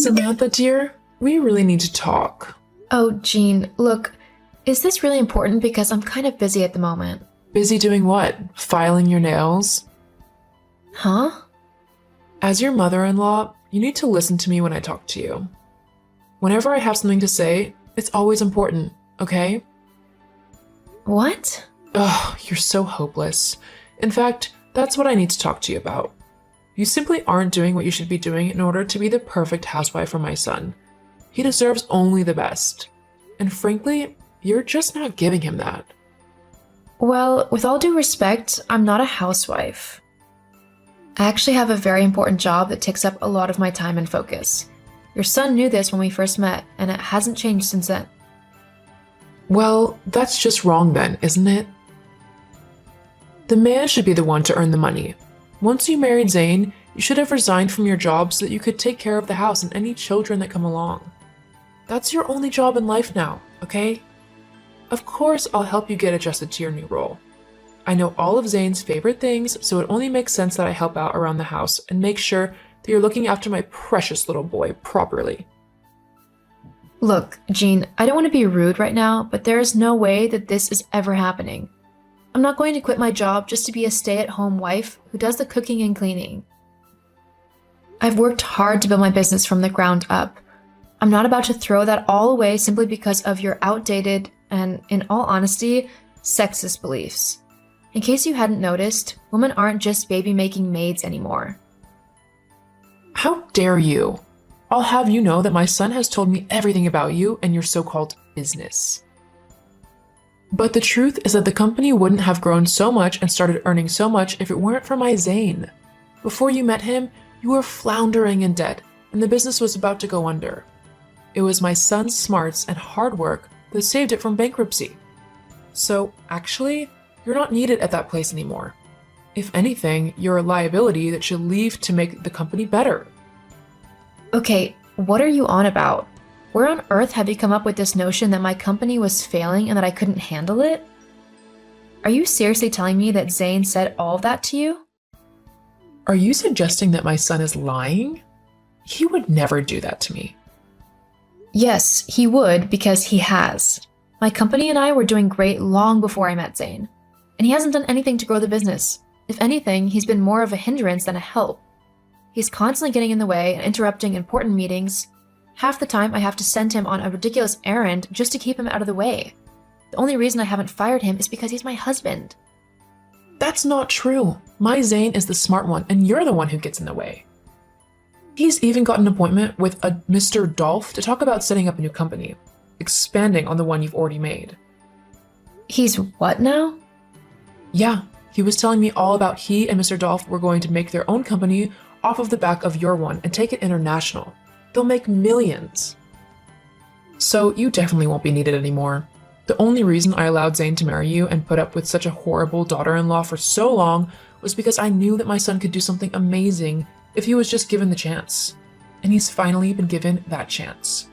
Samantha, dear, we really need to talk. Oh, Jean, look, is this really important? Because I'm kind of busy at the moment. Busy doing what? Filing your nails? Huh? As your mother-in-law, you need to listen to me when I talk to you. Whenever I have something to say, it's always important, okay? What? Ugh, you're so hopeless. In fact, that's what I need to talk to you about. You simply aren't doing what you should be doing in order to be the perfect housewife for my son. He deserves only the best. And frankly, you're just not giving him that. Well, with all due respect, I'm not a housewife. I actually have a very important job that takes up a lot of my time and focus. Your son knew this when we first met, and it hasn't changed since then. Well, that's just wrong then, isn't it? The man should be the one to earn the money. Once you married Zane, you should have resigned from your job so that you could take care of the house and any children that come along. That's your only job in life now, okay? Of course, I'll help you get adjusted to your new role. I know all of Zane's favorite things, so it only makes sense that I help out around the house and make sure that you're looking after my precious little boy properly. Look, Jean, I don't want to be rude right now, but there is no way that this is ever happening. I'm not going to quit my job just to be a stay-at-home wife who does the cooking and cleaning. I've worked hard to build my business from the ground up. I'm not about to throw that all away simply because of your outdated and, in all honesty, sexist beliefs. In case you hadn't noticed, women aren't just baby-making maids anymore. How dare you? I'll have you know that my son has told me everything about you and your so-called business. But the truth is that the company wouldn't have grown so much and started earning so much if it weren't for my Zane. Before you met him, you were floundering in debt, and the business was about to go under. It was my son's smarts and hard work that saved it from bankruptcy. So, actually, you're not needed at that place anymore. If anything, you're a liability that should leave to make the company better. Okay, what are you on about? Where on earth have you come up with this notion that my company was failing and that I couldn't handle it? Are you seriously telling me that Zane said all of that to you? Are you suggesting that my son is lying? He would never do that to me. Yes, he would, because he has. My company and I were doing great long before I met Zane, and he hasn't done anything to grow the business. If anything, he's been more of a hindrance than a help. He's constantly getting in the way and interrupting important meetings. Half the time, I have to send him on a ridiculous errand just to keep him out of the way. The only reason I haven't fired him is because he's my husband. That's not true. My Zane is the smart one, and you're the one who gets in the way. He's even got an appointment with a Mr. Dolph to talk about setting up a new company, expanding on the one you've already made. He's what now? Yeah, he was telling me all about he and Mr. Dolph were going to make their own company off of the back of your one and take it international. They'll make millions. So you definitely won't be needed anymore. The only reason I allowed Zane to marry you and put up with such a horrible daughter-in-law for so long was because I knew that my son could do something amazing if he was just given the chance. And he's finally been given that chance.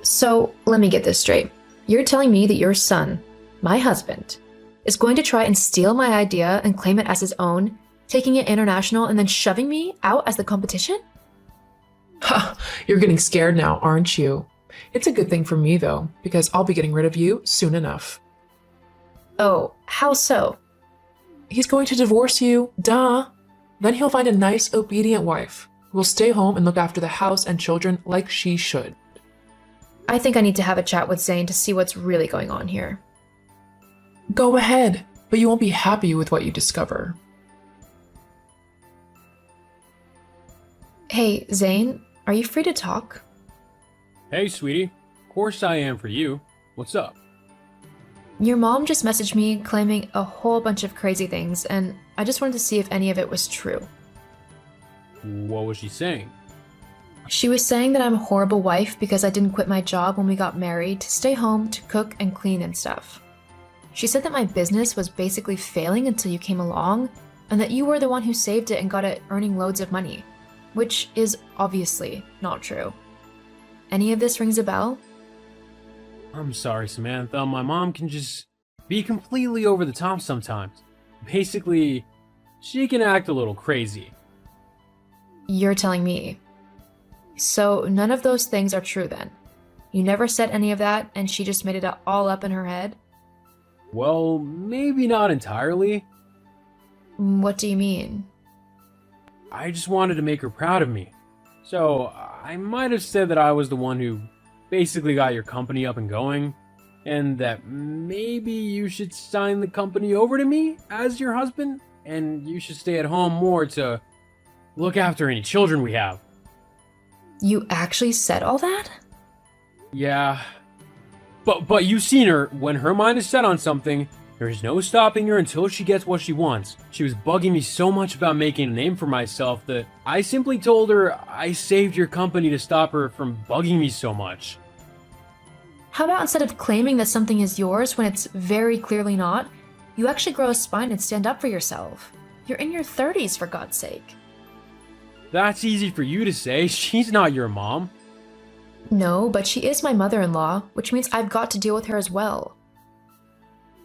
So, let me get this straight. You're telling me that your son, my husband, is going to try and steal my idea and claim it as his own, taking it international and then shoving me out as the competition? Ha! You're getting scared now, aren't you? It's a good thing for me, though, because I'll be getting rid of you soon enough. Oh, how so? He's going to divorce you, duh! Then he'll find a nice, obedient wife who will stay home and look after the house and children like she should. I think I need to have a chat with Zane to see what's really going on here. Go ahead, but you won't be happy with what you discover. Hey, Zane, are you free to talk? Hey, sweetie. Of course I am for you. What's up? Your mom just messaged me claiming a whole bunch of crazy things, and I just wanted to see if any of it was true. What was she saying? She was saying that I'm a horrible wife because I didn't quit my job when we got married to stay home to cook and clean and stuff. She said that my business was basically failing until you came along, and that you were the one who saved it and got it earning loads of money, which is obviously not true. Any of this rings a bell? I'm sorry, Samantha. My mom can just be completely over the top sometimes. Basically, she can act a little crazy. You're telling me. So none of those things are true then. You never said any of that, and she just made it all up in her head? Well, maybe not entirely. What do you mean? I just wanted to make her proud of me. So, I might have said that I was the one who basically got your company up and going, and that maybe you should sign the company over to me as your husband, and you should stay at home more to look after any children we have. You actually said all that? Yeah. But you've seen her. When her mind is set on something, there's no stopping her until she gets what she wants. She was bugging me so much about making a name for myself that I simply told her I saved your company to stop her from bugging me so much. How about instead of claiming that something is yours when it's very clearly not, you actually grow a spine and stand up for yourself? You're in your 30s, for God's sake. That's easy for you to say. She's not your mom. No, but she is my mother-in-law, which means I've got to deal with her as well.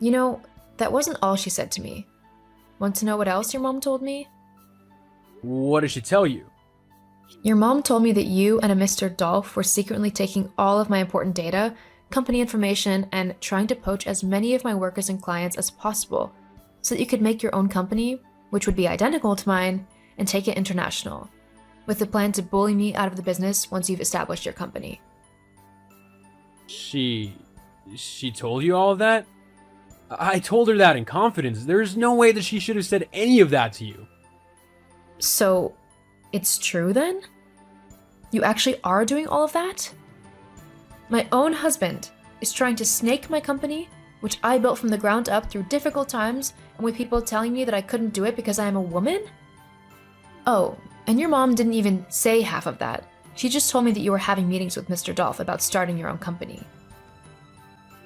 You know, that wasn't all she said to me. Want to know what else your mom told me? What did she tell you? Your mom told me that you and a Mr. Dolph were secretly taking all of my important data, company information, and trying to poach as many of my workers and clients as possible so that you could make your own company, which would be identical to mine, and take it international, with the plan to bully me out of the business once you've established your company. She told you all of that? I told her that in confidence. There's no way that she should have said any of that to you. So, it's true then? You actually are doing all of that? My own husband is trying to snake my company, which I built from the ground up through difficult times, and with people telling me that I couldn't do it because I am a woman? Oh, and your mom didn't even say half of that. She just told me that you were having meetings with Mr. Dolph about starting your own company.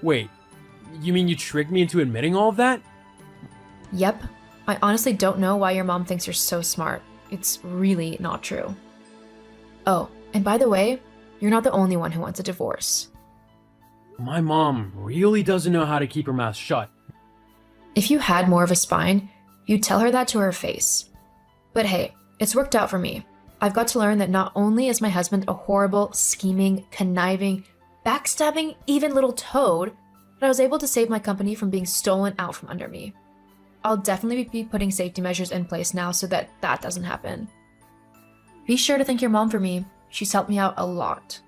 Wait, you mean you tricked me into admitting all of that? Yep. I honestly don't know why your mom thinks you're so smart. It's really not true. Oh, and by the way, you're not the only one who wants a divorce. My mom really doesn't know how to keep her mouth shut. If you had more of a spine, you'd tell her that to her face. But hey, it's worked out for me. I've got to learn that not only is my husband a horrible, scheming, conniving, backstabbing, even little toad, but I was able to save my company from being stolen out from under me. I'll definitely be putting safety measures in place now so that that doesn't happen. Be sure to thank your mom for me. She's helped me out a lot.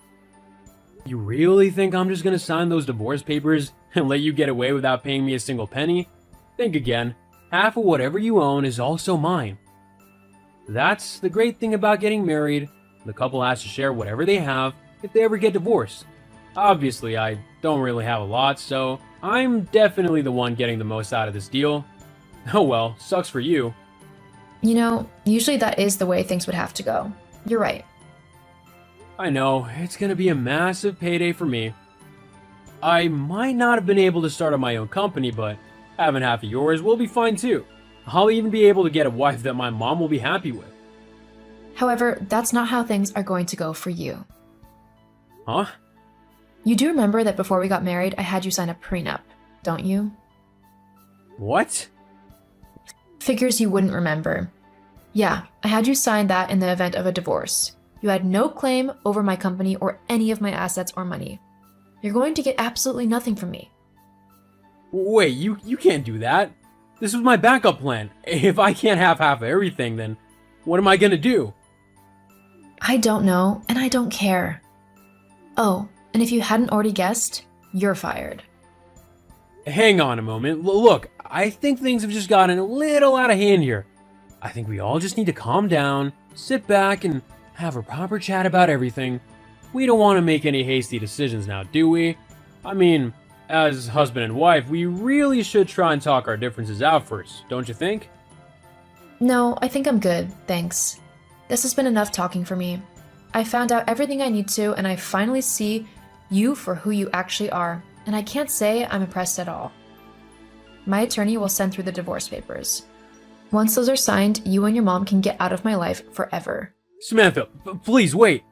You really think I'm just gonna sign those divorce papers and let you get away without paying me a single penny? Think again. Half of whatever you own is also mine. That's the great thing about getting married. The couple has to share whatever they have if they ever get divorced. Obviously, I don't really have a lot, so I'm definitely the one getting the most out of this deal. Oh well, sucks for you. You know, usually that is the way things would have to go. You're right. I know, it's gonna be a massive payday for me. I might not have been able to start up my own company, but having half of yours will be fine too. I'll even be able to get a wife that my mom will be happy with. However, that's not how things are going to go for you. Huh? You do remember that before we got married, I had you sign a prenup, don't you? What? Figures you wouldn't remember. Yeah, I had you sign that in the event of a divorce. You had no claim over my company or any of my assets or money. You're going to get absolutely nothing from me. Wait, you can't do that. This was my backup plan. If I can't have half of everything, then what am I gonna do? I don't know, and I don't care. Oh, and if you hadn't already guessed, you're fired. Hang on a moment. Look, I think things have just gotten a little out of hand here. I think we all just need to calm down, sit back, and have a proper chat about everything. We don't want to make any hasty decisions now, do we? I mean, as husband and wife, we really should try and talk our differences out first, don't you think? No, I think I'm good, thanks. This has been enough talking for me. I found out everything I need to, and I finally see you for who you actually are, and I can't say I'm impressed at all. My attorney will send through the divorce papers. Once those are signed, you and your mom can get out of my life forever. Samantha, please wait.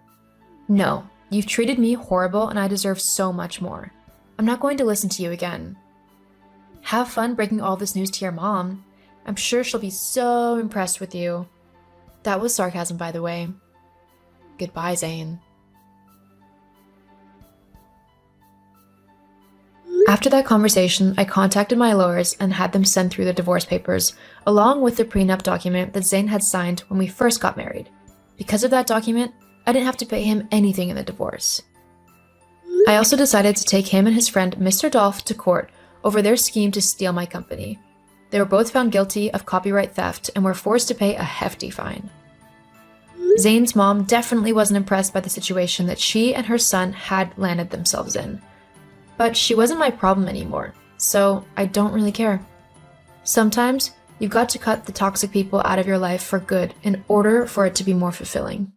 No, you've treated me horrible, and I deserve so much more. I'm not going to listen to you again. Have fun breaking all this news to your mom. I'm sure she'll be so impressed with you. That was sarcasm, by the way. Goodbye, Zane. After that conversation, I contacted my lawyers and had them send through the divorce papers, along with the prenup document that Zane had signed when we first got married. Because of that document, I didn't have to pay him anything in the divorce. I also decided to take him and his friend Mr. Dolph to court over their scheme to steal my company. They were both found guilty of copyright theft and were forced to pay a hefty fine. Zane's mom definitely wasn't impressed by the situation that she and her son had landed themselves in. But she wasn't my problem anymore, so I don't really care. Sometimes you've got to cut the toxic people out of your life for good in order for it to be more fulfilling.